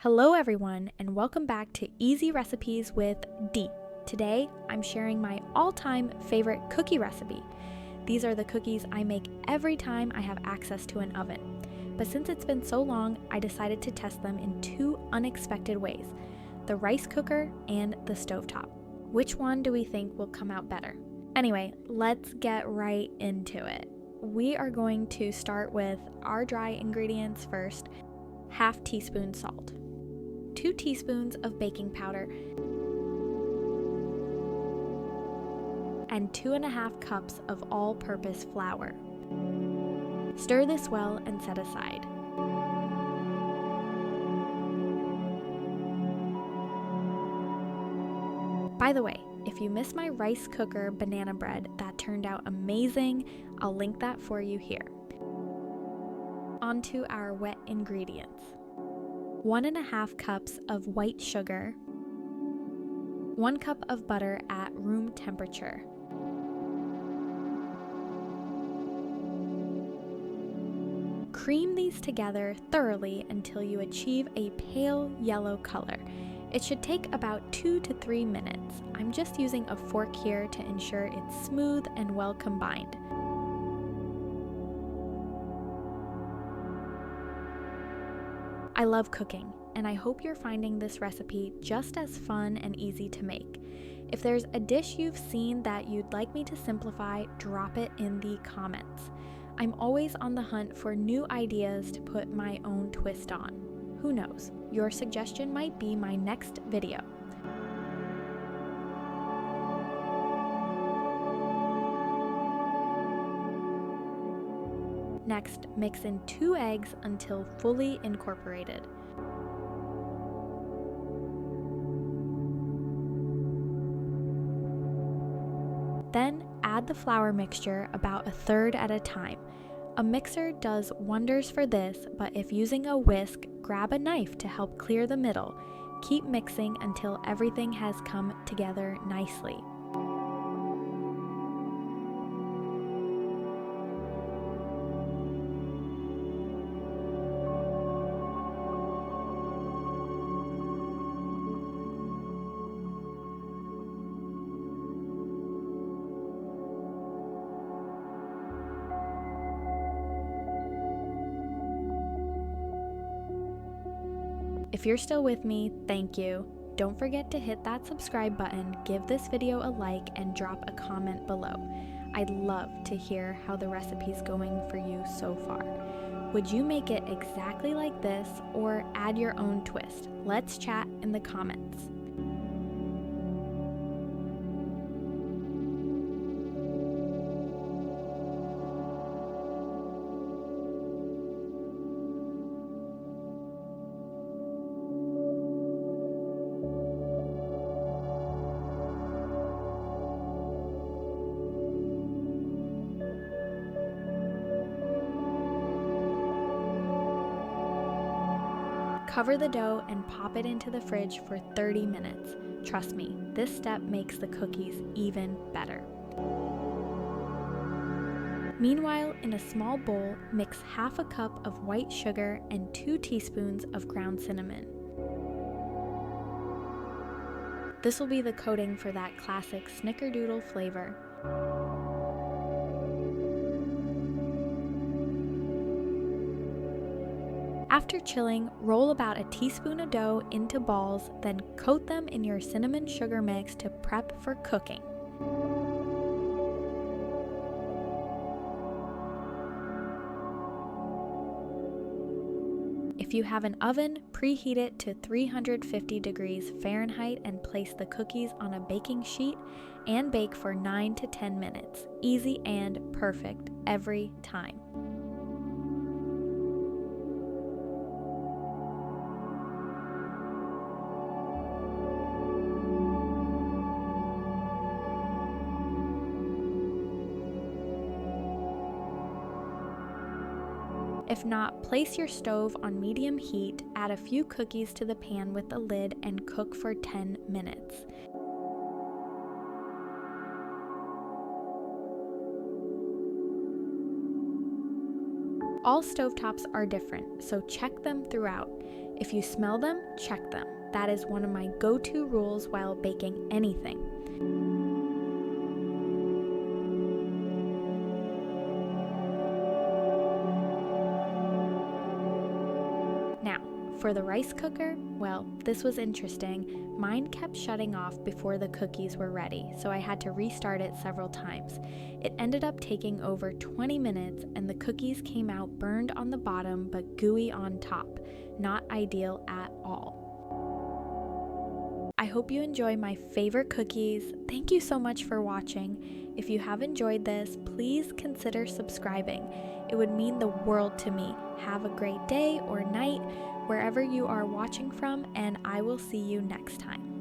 Hello everyone, and welcome back to Easy Recipes with Dee. Today, I'm sharing my all-time favorite cookie recipe. These are the cookies I make every time I have access to an oven. But since it's been so long, I decided to test them in two unexpected ways: the rice cooker and the stovetop. Which one do we think will come out better? Anyway, let's get right into it. We are going to start with our dry ingredients first: half teaspoon salt, 2 teaspoons of baking powder, and 2.5 cups of all-purpose flour. Stir this well and set aside. By the way, if you missed my rice cooker banana bread that turned out amazing, I'll link that for you here. Onto our wet ingredients: 1.5 cups of white sugar, 1 cup of butter at room temperature, cream these together thoroughly until you achieve a pale yellow color. It should take about 2 to 3 minutes. I'm just using a fork here to ensure it's smooth and well combined. I love cooking, and I hope you're finding this recipe just as fun and easy to make. If there's a dish you've seen that you'd like me to simplify, drop it in the comments. I'm always on the hunt for new ideas to put my own twist on. Who knows, your suggestion might be my next video. Next, mix in 2 eggs until fully incorporated. Then add the flour mixture about 1/3 at a time. A mixer does wonders for this, but if using a whisk, grab a knife to help clear the middle. Keep mixing until everything has come together nicely. If you're still with me, thank you. Don't forget to hit that subscribe button, give this video a like, and drop a comment below. I'd love to hear how the recipe's going for you so far. Would you make it exactly like this or add your own twist? Let's chat in the comments. Cover the dough and pop it into the fridge for 30 minutes. Trust me, this step makes the cookies even better. Meanwhile, in a small bowl, mix 1/2 cup of white sugar and 2 teaspoons of ground cinnamon. This will be the coating for that classic Snickerdoodle flavor. After chilling, roll about a teaspoon of dough into balls, then coat them in your cinnamon sugar mix to prep for cooking. If you have an oven, preheat it to 350 degrees Fahrenheit and place the cookies on a baking sheet and bake for 9 to 10 minutes. Easy and perfect every time. If not, place your stove on medium heat, add a few cookies to the pan with the lid, and cook for 10 minutes. All stovetops are different, so check them throughout. If you smell them, check them. That is one of my go-to rules while baking anything. Now, for the rice cooker, well, this was interesting. Mine kept shutting off before the cookies were ready, so I had to restart it several times. It ended up taking over 20 minutes, and the cookies came out burned on the bottom but gooey on top. Not ideal at all. I hope you enjoy my favorite cookies. Thank you so much for watching. If you have enjoyed this, please consider subscribing. It would mean the world to me. Have a great day or night, wherever you are watching from, and I will see you next time.